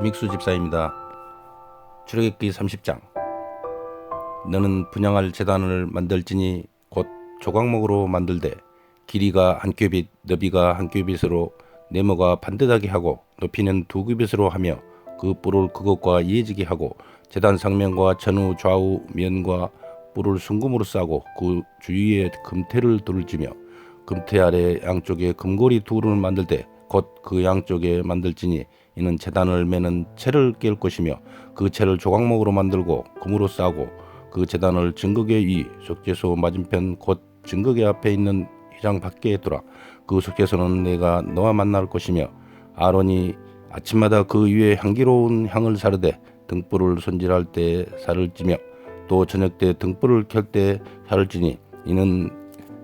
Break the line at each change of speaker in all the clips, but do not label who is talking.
김익수 집사입니다. 출애굽기 30장. 너는 분향할 제단을 만들지니 곧 조각목으로 만들되 길이가 한 큐빗 너비가 한 큐빗으로 네모가 반듯하게 하고 높이는 2큐빗으로 하며 그 뿔을 그것과 이어지게 하고 제단 상면과 전후 좌우 면과 뿔을 순금으로 싸고 그 주위에 금태를 둘지며 금태 아래 양쪽에 금고리 둘을 만들되 곧 그 양쪽에 만들지니 이는 제단을 매는 채를 깰 것이며 그 채를 조각목으로 만들고 금으로 싸고 그 제단을 증거궤 위 속죄소 맞은편 곧 증거궤 앞에 있는 휘장 밖에 두라. 그 속죄소는 내가 너와 만날 것이며 아론이 아침마다 그 위에 향기로운 향을 사르되 등불을 손질할 때 살을 찌며 또 저녁 때 등불을 켤 때 살을 찌니 이는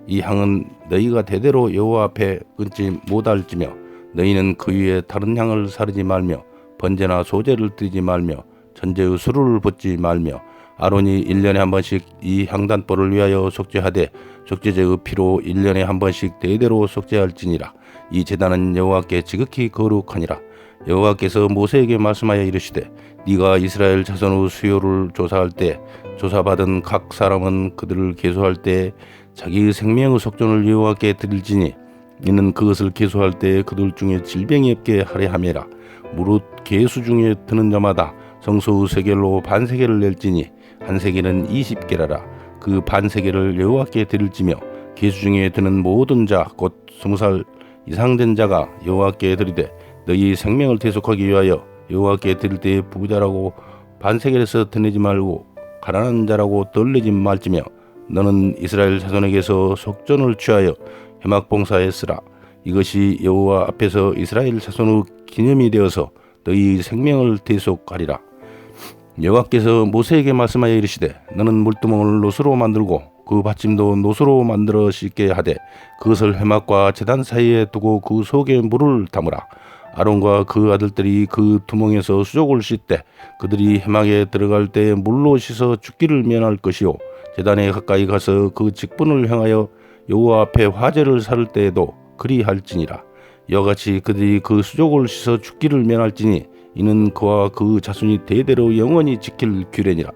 이 향은 너희가 대대로 여호와 앞에 끊지 못할지며 너희는 그 위에 다른 향을 사르지 말며 번제나 소제를 드리지 말며 전제의 수루를 붓지 말며 아론이 1년에 한 번씩 이 향단불을 위하여 속죄하되 속죄제의 피로 1년에 한 번씩 대대로 속죄할지니라. 이 제단은 여호와께 지극히 거룩하니라. 여호와께서 모세에게 말씀하여 이르시되 네가 이스라엘 자손의 수요를 조사할 때 조사받은 각 사람은 그들을 계수할 때 자기의 생명의 속전을 여호와께 드릴지니 이는 그것을 계수할 때 그들 중에 질병이 없게 하려 함이라. 무릇 계수 중에 드는 자마다 성소의 세겔로 반세겔을 낼지니 한 세겔은 20개라라. 그 반세겔을 여호와께 드릴지며 계수 중에 드는 모든 자 곧 20살 이상 된 자가 여호와께 드리되 너희 생명을 대속하기 위하여 여호와께 드릴 때 부자라고 반세겔에서 드내지 말고 가난한 자라고 떨리지 말지며 너는 이스라엘 자손에게서 속전을 취하여 회막 봉사에 쓰라. 이것이 여호와 앞에서 이스라엘 자손의 기념이 되어서 너희 생명을 대속하리라. 여호와께서 모세에게 말씀하여 이르시되 너는 물두멍을 노수로 만들고 그 받침도 노수로 만들어 씻게 하되 그것을 회막과 제단 사이에 두고 그 속에 물을 담으라. 아론과 그 아들들이 그 두멍에서 수족을 씻되 그들이 회막에 들어갈 때 물로 씻어 죽기를 면할 것이요 제단에 가까이 가서 그 직분을 행하여 여호와 앞에 화제를 살 때에도 그리할지니라. 이와같이 그들이 그 수족을 씻어 죽기를 면할지니 이는 그와 그 자손이 대대로 영원히 지킬 규례니라.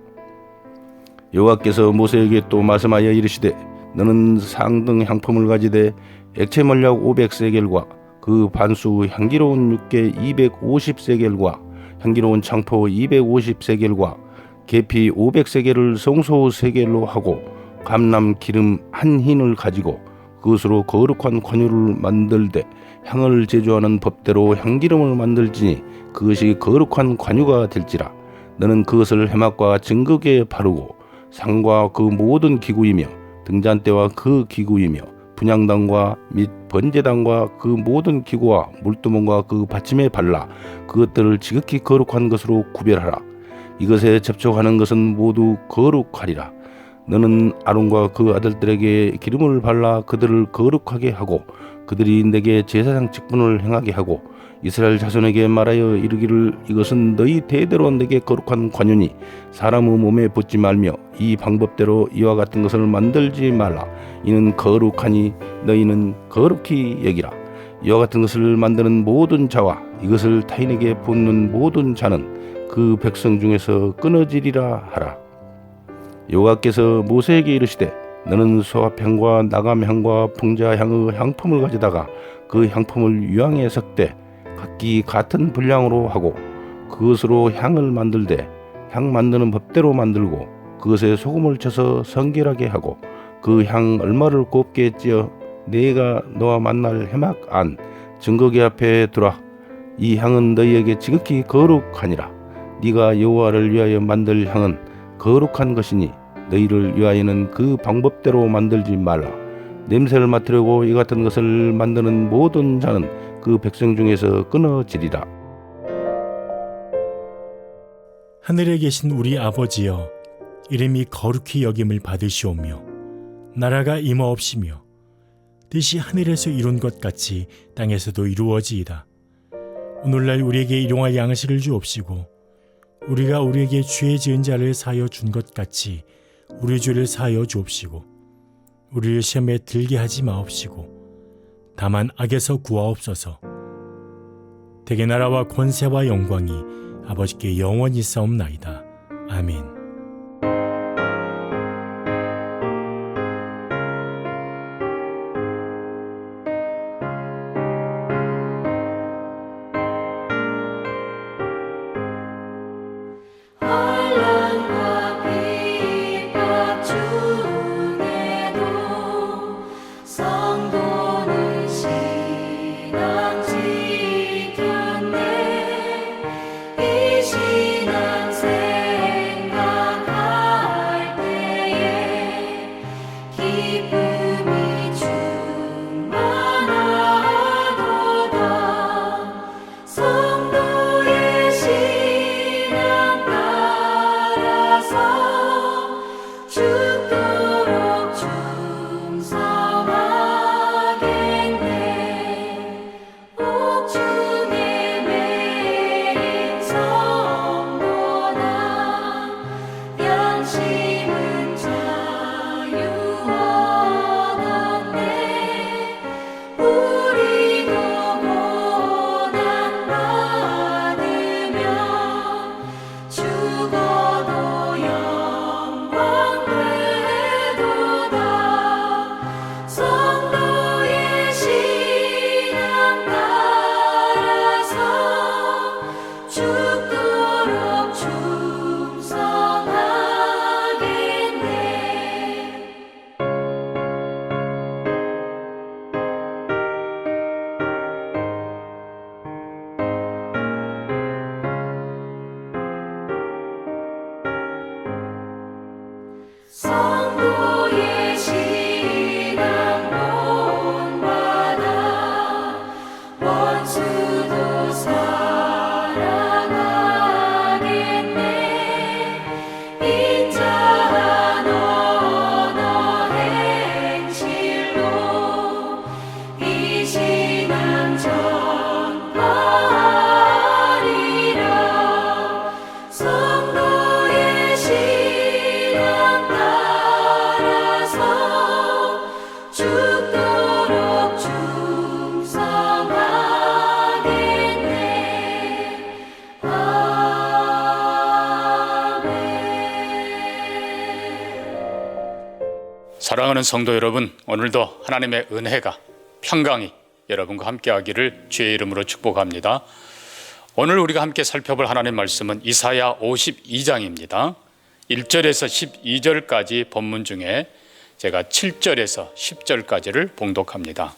여호와께서 모세에게 또 말씀하여 이르시되 너는 상등 향품을 가지되 액체 몰약 500세겔과 그 반수 향기로운 육개 250세겔과 향기로운 창포 250세겔과 계피 500세겔을 성소 세겔로 하고 감람 기름 한 흰을 가지고 그것으로 거룩한 관유를 만들되 향을 제조하는 법대로 향기름을 만들지니 그것이 거룩한 관유가 될지라. 너는 그것을 회막과 증거궤에 바르고 상과 그 모든 기구이며 등잔대와 그 기구이며 분향단과 및 번제단과 그 모든 기구와 물두멍과 그 받침에 발라 그것들을 지극히 거룩한 것으로 구별하라. 이것에 접촉하는 것은 모두 거룩하리라. 너는 아론과 그 아들들에게 기름을 발라 그들을 거룩하게 하고 그들이 내게 제사장 직분을 행하게 하고 이스라엘 자손에게 말하여 이르기를 이것은 너희 대대로 내게 거룩한 관유니 사람의 몸에 붓지 말며 이 방법대로 이와 같은 것을 만들지 말라. 이는 거룩하니 너희는 거룩히 여기라. 이와 같은 것을 만드는 모든 자와 이것을 타인에게 붓는 모든 자는 그 백성 중에서 끊어지리라 하라. 여호와께서 모세에게 이르시되 너는 소합향과 나감향과 풍자향의 향품을 가져다가 그 향품을 유향에 섞되 각기 같은 분량으로 하고 그것으로 향을 만들되 향 만드는 법대로 만들고 그것에 소금을 쳐서 성결하게 하고 그 향 얼마를 곱게 찌어 내가 너와 만날 회막 안 증거궤 앞에 두라. 이 향은 너희에게 지극히 거룩하니라. 네가 여호와를 위하여 만들 향은 거룩한 것이니 너희를 위하여는 그 방법대로 만들지 말라. 냄새를 맡으려고 이 같은 것을 만드는 모든 자는 그 백성 중에서 끊어지리라.
하늘에 계신 우리 아버지여, 이름이 거룩히 여김을 받으시오며 나라가 임하옵시며 뜻이 하늘에서 이룬 것 같이 땅에서도 이루어지이다. 오늘날 우리에게 일용할 양식을 주옵시고 우리가 우리에게 죄 지은 자를 사하여 준 것 같이 우리 죄를 사하여 주옵시고 우리를 시험에 들게 하지 마옵시고 다만 악에서 구하옵소서. 대개 나라와 권세와 영광이 아버지께 영원히 싸움나이다. 아멘.
환난과 핍박 중에도 성도는 신앙 지켰네. 이 신앙 생각할 때에 기쁨이 충만하도다. 성도의 신앙 따라서 죽도록 충성하겠네. 옥중에 매인 성도나 양심은 자유 얻었네. 우리도 고난 받으며 죽어도 영광 되도다. 성도의 신앙 따라서 죽도록 충성하겠네. 성도의 신앙 본받아 원수도 사랑하겠네. 인자한 언어 행실로 이 신앙 전파하리라. 성도의 신앙 따라서 죽도록 충성하겠네. 아멘.
사랑하는 성도 여러분, 오늘도 하나님의 은혜가 평강이 여러분과 함께하기를 주의 이름으로 축복합니다. 오늘 우리가 함께 살펴볼 하나님 말씀은 이사야 52장입니다. 1절에서 12절까지 본문 중에 제가 7절에서 10절까지를 봉독합니다.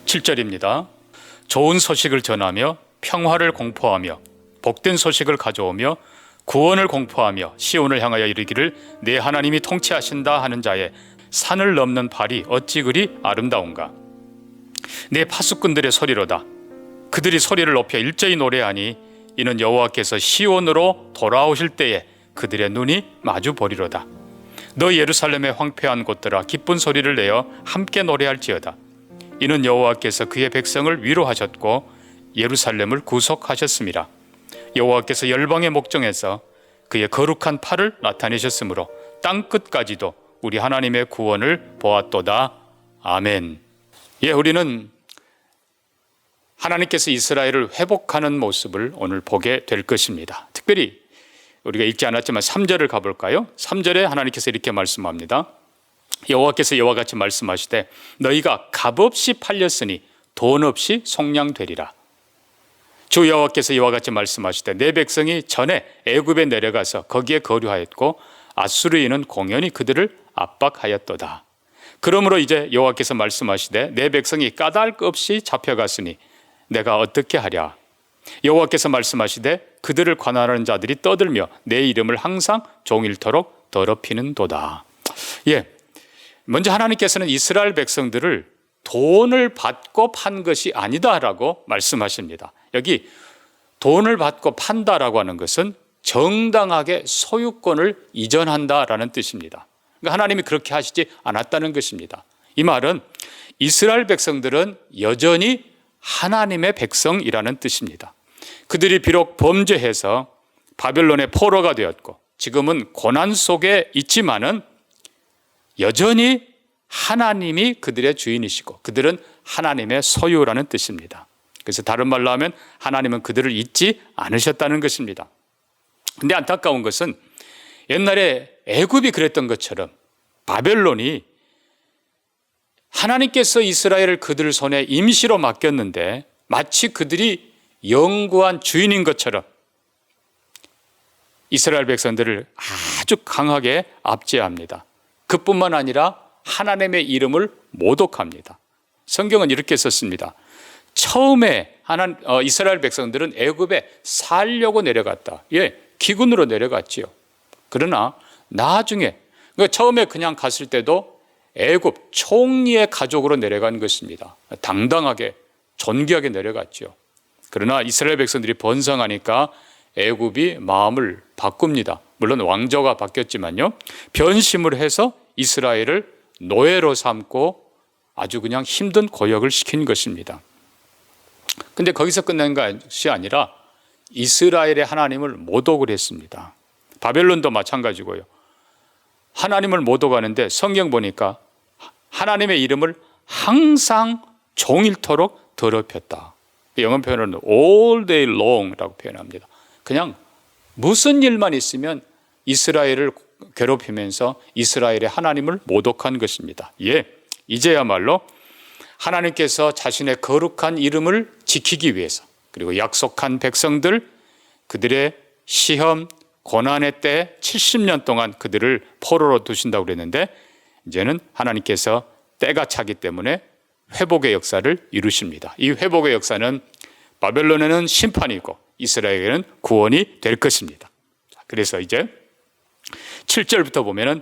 7절입니다. 좋은 소식을 전하며 평화를 공포하며 복된 소식을 가져오며 구원을 공포하며 시온을 향하여 이르기를 내 하나님이 통치하신다 하는 자의 산을 넘는 발이 어찌 그리 아름다운가. 내 파수꾼들의 소리로다. 그들이 소리를 높여 일제히 노래하니 이는 여호와께서 시온으로 돌아오실 때에 그들의 눈이 마주 보리로다. 너 예루살렘의 황폐한 곳들아 기쁜 소리를 내어 함께 노래할지어다. 이는 여호와께서 그의 백성을 위로하셨고 예루살렘을 구속하셨습니다. 여호와께서 열방의 목정에서 그의 거룩한 팔을 나타내셨으므로 땅 끝까지도 우리 하나님의 구원을 보았도다. 아멘. 우리는 하나님께서 이스라엘을 회복하는 모습을 오늘 보게 될 것입니다. 특별히 우리가 읽지 않았지만 3절을 가볼까요? 3절에 하나님께서 이렇게 말씀합니다. 여호와께서 이와 같이 말씀하시되 너희가 값없이 팔렸으니 돈 없이 속량되리라. 주 여호와께서 이와 같이 말씀하시되 내 백성이 전에 애굽에 내려가서 거기에 거류하였고 아수르인은 공연히 그들을 압박하였도다. 그러므로 이제 여호와께서 말씀하시되 내 백성이 까닭 없이 잡혀갔으니 내가 어떻게 하랴. 여호와께서 말씀하시되 그들을 관할하는 자들이 떠들며 내 이름을 항상 종일토록 더럽히는도다. 먼저 하나님께서는 이스라엘 백성들을 돈을 받고 판 것이 아니다라고 말씀하십니다. 여기 돈을 받고 판다라고 하는 것은 정당하게 소유권을 이전한다라는 뜻입니다. 그러니까 하나님이 그렇게 하시지 않았다는 것입니다. 이 말은 이스라엘 백성들은 여전히 하나님의 백성이라는 뜻입니다. 그들이 비록 범죄해서 바벨론의 포로가 되었고 지금은 고난 속에 있지만은 여전히 하나님이 그들의 주인이시고 그들은 하나님의 소유라는 뜻입니다. 그래서 다른 말로 하면 하나님은 그들을 잊지 않으셨다는 것입니다. 근데 안타까운 것은 옛날에 애굽이 그랬던 것처럼 바벨론이 하나님께서 이스라엘을 그들 손에 임시로 맡겼는데 마치 그들이 영구한 주인인 것처럼 이스라엘 백성들을 아주 강하게 압제합니다. 그뿐만 아니라 하나님의 이름을 모독합니다. 성경은 이렇게 썼습니다. 처음에 이스라엘 백성들은 애굽에 살려고 내려갔다. 기근으로 내려갔지요. 그러나 나중에 처음에 그냥 갔을 때도 애굽 총리의 가족으로 내려간 것입니다. 당당하게 존귀하게 내려갔죠. 그러나 이스라엘 백성들이 번성하니까 애굽이 마음을 바꿉니다. 물론 왕조가 바뀌었지만요. 변심을 해서 이스라엘을 노예로 삼고 아주 그냥 힘든 고역을 시킨 것입니다. 근데 거기서 끝난 것이 아니라 이스라엘의 하나님을 모독을 했습니다. 바벨론도 마찬가지고요. 하나님을 모독하는데 성경 보니까 하나님의 이름을 항상 종일토록 더럽혔다. 영어 표현은 all day long라고 표현합니다. 그냥 무슨 일만 있으면 이스라엘을 괴롭히면서 이스라엘의 하나님을 모독한 것입니다. 이제야말로 하나님께서 자신의 거룩한 이름을 지키기 위해서 그리고 약속한 백성들 그들의 시험, 고난의 때 70년 동안 그들을 포로로 두신다고 그랬는데 이제는 하나님께서 때가 차기 때문에 회복의 역사를 이루십니다. 이 회복의 역사는 바벨론에는 심판이고 이스라엘에게는 구원이 될 것입니다. 그래서 이제 7절부터 보면은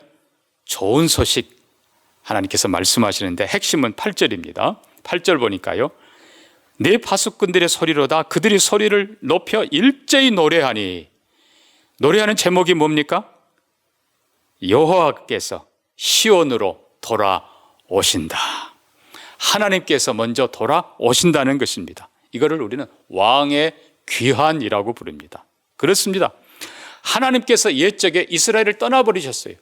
좋은 소식 하나님께서 말씀하시는데 핵심은 8절입니다. 8절 보니까요. 내 파수꾼들의 소리로다 그들이 소리를 높여 일제히 노래하니 노래하는 제목이 뭡니까? 여호와께서 시온으로 돌아오신다. 하나님께서 먼저 돌아오신다는 것입니다. 이거를 우리는 왕의 귀환이라고 부릅니다. 그렇습니다. 하나님께서 옛적에 이스라엘을 떠나버리셨어요.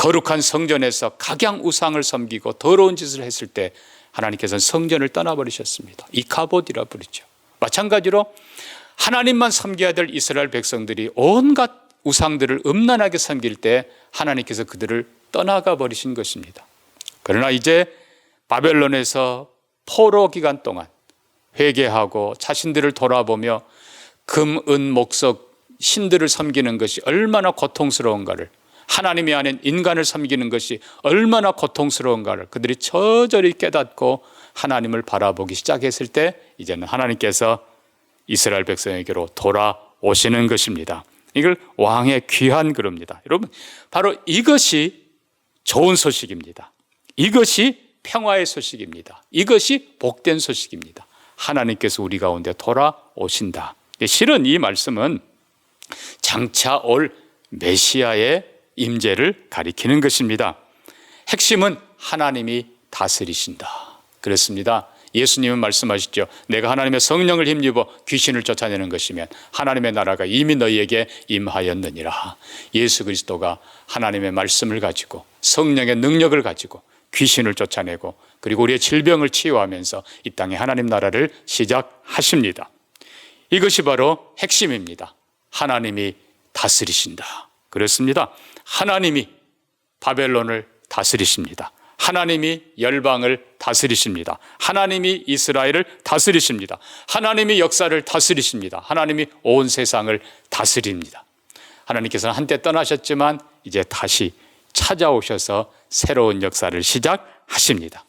거룩한 성전에서 각양 우상을 섬기고 더러운 짓을 했을 때 하나님께서는 성전을 떠나버리셨습니다. 이카봇이라 부르죠. 마찬가지로 하나님만 섬겨야 될 이스라엘 백성들이 온갖 우상들을 음란하게 섬길 때 하나님께서 그들을 떠나가 버리신 것입니다. 그러나 이제 바벨론에서 포로 기간 동안 회개하고 자신들을 돌아보며 금, 은, 목석, 신들을 섬기는 것이 얼마나 고통스러운가를 하나님이 아닌 인간을 섬기는 것이 얼마나 고통스러운가를 그들이 저절히 깨닫고 하나님을 바라보기 시작했을 때 이제는 하나님께서 이스라엘 백성에게로 돌아오시는 것입니다. 이걸 왕의 귀한 그럽니다. 여러분 바로 이것이 좋은 소식입니다. 이것이 평화의 소식입니다. 이것이 복된 소식입니다. 하나님께서 우리 가운데 돌아오신다. 실은 이 말씀은 장차 올 메시아의 임재를 가리키는 것입니다. 핵심은 하나님이 다스리신다. 그렇습니다. 예수님은 말씀하시죠. 내가 하나님의 성령을 힘입어 귀신을 쫓아내는 것이면 하나님의 나라가 이미 너희에게 임하였느니라. 예수 그리스도가 하나님의 말씀을 가지고 성령의 능력을 가지고 귀신을 쫓아내고 그리고 우리의 질병을 치유하면서 이 땅에 하나님 나라를 시작하십니다. 이것이 바로 핵심입니다. 하나님이 다스리신다. 그렇습니다. 하나님이 바벨론을 다스리십니다. 하나님이 열방을 다스리십니다. 하나님이 이스라엘을 다스리십니다. 하나님이 역사를 다스리십니다. 하나님이 온 세상을 다스립니다. 하나님께서는 한때 떠나셨지만 이제 다시 찾아오셔서 새로운 역사를 시작하십니다.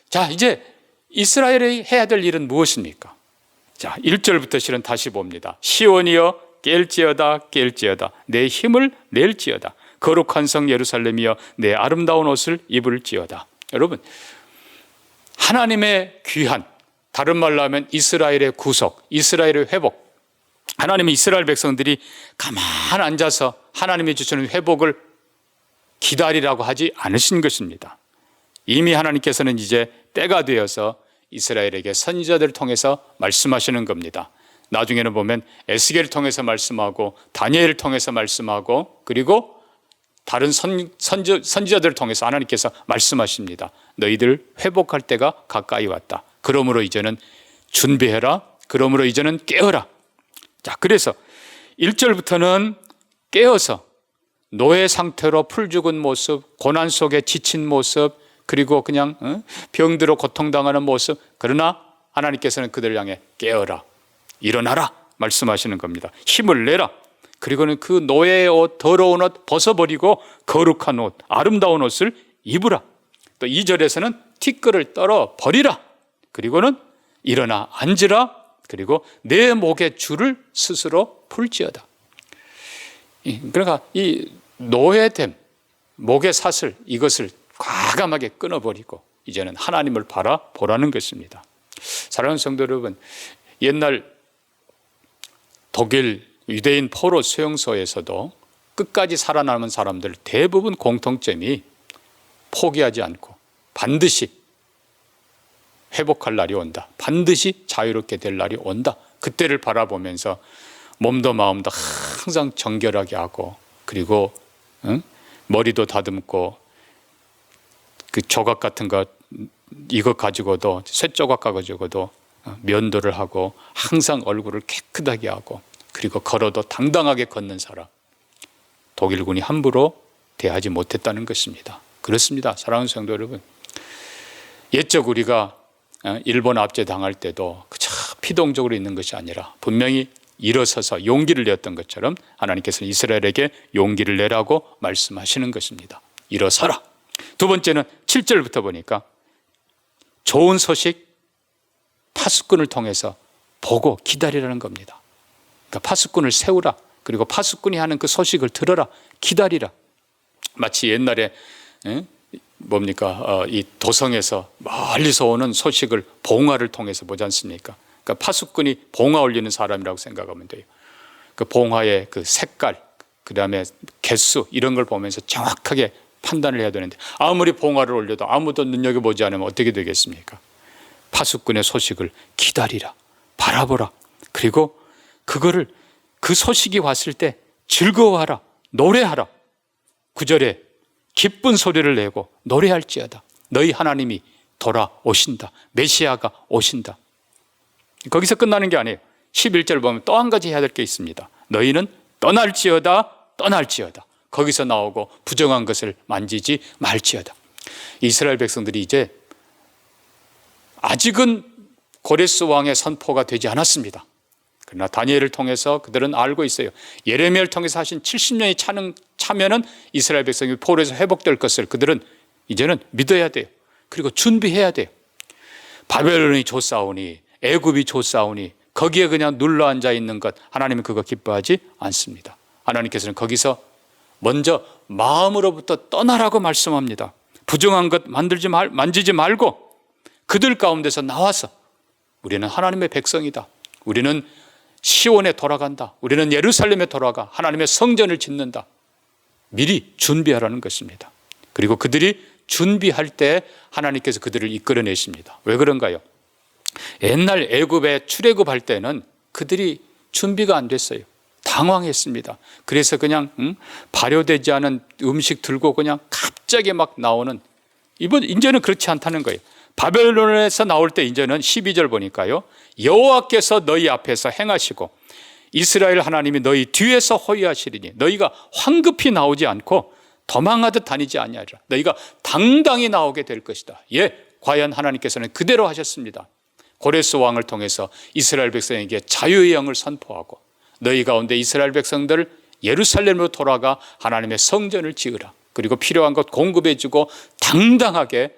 자, 이제 이스라엘이 해야 될 일은 무엇입니까? 자, 1절부터 실은 다시 봅니다. 시온이여 깰지어다 내 힘을 낼지어다 거룩한 성 예루살렘이여 내 아름다운 옷을 입을지어다. 여러분 하나님의 귀한, 다른 말로 하면 이스라엘의 구속, 이스라엘의 회복, 하나님의 이스라엘 백성들이 가만 앉아서 하나님이 주시는 회복을 기다리라고 하지 않으신 것입니다. 이미 하나님께서는 이제 때가 되어서 이스라엘에게 선지자들을 통해서 말씀하시는 겁니다. 나중에는 보면 에스겔을 통해서 말씀하고 다니엘을 통해서 말씀하고 그리고 다른 선지자들을 통해서 하나님께서 말씀하십니다. 너희들 회복할 때가 가까이 왔다. 그러므로 이제는 준비해라. 그러므로 이제는 깨어라. 자, 그래서 1절부터는 깨어서 노예 상태로 풀죽은 모습, 고난 속에 지친 모습, 그리고 그냥 병들어 고통당하는 모습. 그러나 하나님께서는 그들을 향해 깨어라, 일어나라 말씀하시는 겁니다. 힘을 내라. 그리고는 그 노예의 옷, 더러운 옷 벗어버리고 거룩한 옷, 아름다운 옷을 입으라. 또 2절에서는 티끌을 떨어 버리라. 그리고는 일어나 앉으라. 그리고 내 목의 줄을 스스로 풀지어다. 그러니까 이 노예됨, 목의 사슬, 이것을 과감하게 끊어버리고 이제는 하나님을 바라보라는 것입니다. 사랑하는 성도 여러분, 옛날 독일 유대인 포로 수용소에서도 끝까지 살아남은 사람들 대부분 공통점이 포기하지 않고 반드시 회복할 날이 온다, 반드시 자유롭게 될 날이 온다, 그때를 바라보면서 몸도 마음도 항상 정결하게 하고, 그리고 머리도 다듬고, 그 조각 같은 거 이거 가지고도, 쇳조각 가지고도 면도를 하고 항상 얼굴을 깨끗하게 하고, 그리고 걸어도 당당하게 걷는 사람, 독일군이 함부로 대하지 못했다는 것입니다. 그렇습니다. 사랑하는 성도 여러분, 옛적 우리가 일본 압제 당할 때도 그저 피동적으로 있는 것이 아니라 분명히 일어서서 용기를 내었던 것처럼 하나님께서는 이스라엘에게 용기를 내라고 말씀하시는 것입니다. 일어서라. 두 번째는 7절부터 보니까 좋은 소식, 파수꾼을 통해서 보고 기다리라는 겁니다. 그러니까 파수꾼을 세우라. 그리고 파수꾼이 하는 그 소식을 들어라. 기다리라. 마치 옛날에 이 도성에서 멀리서 오는 소식을 봉화를 통해서 보지 않습니까? 그러니까 파수꾼이 봉화 올리는 사람이라고 생각하면 돼요. 그 봉화의 그 색깔, 그 다음에 개수, 이런 걸 보면서 정확하게 판단을 해야 되는데, 아무리 봉화를 올려도 아무도 눈여겨보지 않으면 어떻게 되겠습니까? 파수꾼의 소식을 기다리라, 바라보라. 그리고 그 소식이 왔을 때 즐거워하라, 노래하라. 9절에 기쁜 소리를 내고 노래할지어다. 너희 하나님이 돌아오신다. 메시아가 오신다. 거기서 끝나는 게 아니에요. 11절 보면 또 한 가지 해야 될 게 있습니다. 너희는 떠날지어다, 떠날지어다. 거기서 나오고 부정한 것을 만지지 말지어다. 이스라엘 백성들이 이제 아직은 고레스 왕의 선포가 되지 않았습니다. 그러나 다니엘을 통해서 그들은 알고 있어요. 예레미야를 통해서 하신 70년이 차면은 이스라엘 백성이 포로에서 회복될 것을 그들은 이제는 믿어야 돼요. 그리고 준비해야 돼요. 바벨론이 조사오니, 애굽이 조사오니, 거기에 그냥 눌러 앉아 있는 것, 하나님은 그거 기뻐하지 않습니다. 하나님께서는 거기서 먼저 마음으로부터 떠나라고 말씀합니다. 부정한 것 만지지 말고 그들 가운데서 나와서 우리는 하나님의 백성이다. 우리는 시온에 돌아간다. 우리는 예루살렘에 돌아가 하나님의 성전을 짓는다. 미리 준비하라는 것입니다. 그리고 그들이 준비할 때 하나님께서 그들을 이끌어내십니다. 왜 그런가요? 옛날 애굽에 출애굽할 때는 그들이 준비가 안 됐어요. 당황했습니다. 그래서 그냥 발효되지 않은 음식 들고 그냥 갑자기 막 나오는, 이제는 그렇지 않다는 거예요. 바벨론에서 나올 때 이제는 12절 보니까요, 여호와께서 너희 앞에서 행하시고 이스라엘 하나님이 너희 뒤에서 호위하시리니 너희가 황급히 나오지 않고 도망하듯 다니지 아니하리라. 너희가 당당히 나오게 될 것이다. 예, 과연 하나님께서는 그대로 하셨습니다. 고레스 왕을 통해서 이스라엘 백성에게 자유의 영을 선포하고 너희 가운데 이스라엘 백성들 예루살렘으로 돌아가 하나님의 성전을 지으라. 그리고 필요한 것 공급해주고 당당하게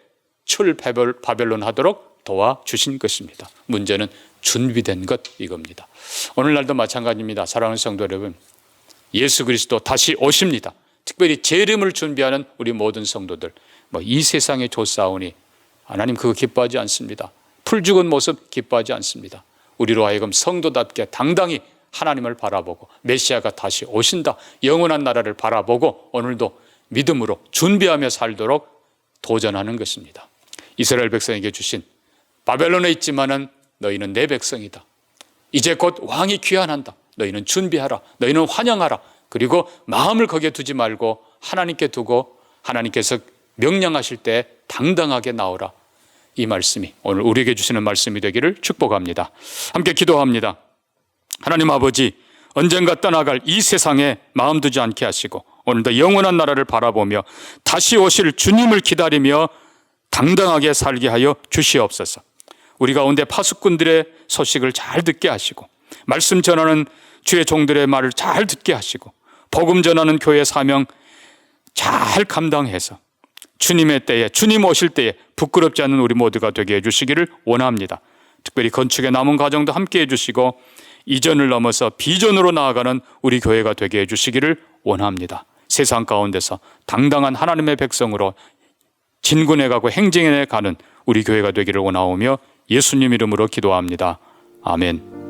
바벨론 하도록 도와주신 것입니다. 문제는 준비된 것, 이겁니다. 오늘날도 마찬가지입니다. 사랑하는 성도 여러분, 예수 그리스도 다시 오십니다. 특별히 재림을 준비하는 우리 모든 성도들, 이 세상에 조사오니 하나님 그거 기뻐하지 않습니다. 풀 죽은 모습 기뻐하지 않습니다. 우리로 하여금 성도답게 당당히 하나님을 바라보고 메시아가 다시 오신다, 영원한 나라를 바라보고 오늘도 믿음으로 준비하며 살도록 도전하는 것입니다. 이스라엘 백성에게 주신 바벨론에 있지만은 너희는 내 백성이다. 이제 곧 왕이 귀환한다. 너희는 준비하라. 너희는 환영하라. 그리고 마음을 거기에 두지 말고 하나님께 두고 하나님께서 명령하실 때 당당하게 나오라. 이 말씀이 오늘 우리에게 주시는 말씀이 되기를 축복합니다. 함께 기도합니다. 하나님 아버지, 언젠가 떠나갈 이 세상에 마음 두지 않게 하시고 오늘도 영원한 나라를 바라보며 다시 오실 주님을 기다리며 당당하게 살게 하여 주시옵소서. 우리 가운데 파수꾼들의 소식을 잘 듣게 하시고 말씀 전하는 주의 종들의 말을 잘 듣게 하시고 복음 전하는 교회 사명 잘 감당해서 주님의 때에, 주님 오실 때에 부끄럽지 않은 우리 모두가 되게 해주시기를 원합니다. 특별히 건축의 남은 과정도 함께 해주시고 이전을 넘어서 비전으로 나아가는 우리 교회가 되게 해주시기를 원합니다. 세상 가운데서 당당한 하나님의 백성으로 진군해가고 행진해가는 우리 교회가 되기를 원하오며 예수님 이름으로 기도합니다. 아멘.